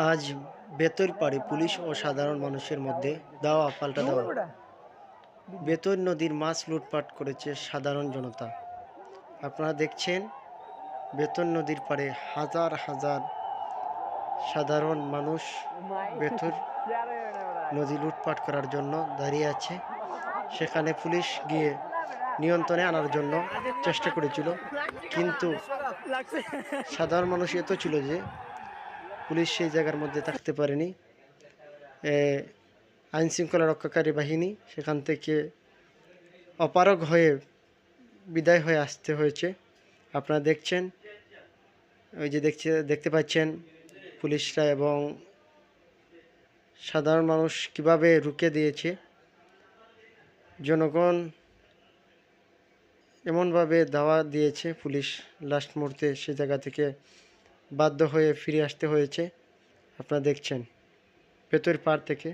আজ বেতরপাড়ে পুলিশ ও সাধারণ মানুষের মধ্যে দাওয়া পাল্টা দেওয়া। বেতর নদীর মাছ লুটপাট করেছে সাধারণ জনতা। আপনারা দেখছেন বেতর নদীর পাড়ে হাজার হাজার সাধারণ মানুষ বেতর নদী লুটপাট করার জন্য দাঁড়িয়ে আছে। সেখানে পুলিশ গিয়ে নিয়ন্ত্রণে আনার জন্য চেষ্টা করেছিল, কিন্তু সাধারণ মানুষ এত ছিল যে পুলিশ সেই জায়গার মধ্যে থাকতে পারেনি। আইন শৃঙ্খলা রক্ষাকারী বাহিনী সেখান থেকে অপারগ হয়ে বিদায় হয়ে আসতে হয়েছে। আপনারা দেখছেন, ওই যে দেখতে পাচ্ছেন পুলিশরা এবং সাধারণ মানুষ কিভাবে রুখে দিয়েছে। জনগণ এমনভাবে ধাওয়া দিয়েছে, পুলিশ লাস্ট মুহূর্তে সে জায়গা থেকে বাধ্য হয়ে ফিরে আসতে হয়েছে। আপনারা দেখছেন ভেতর পাড় থেকে।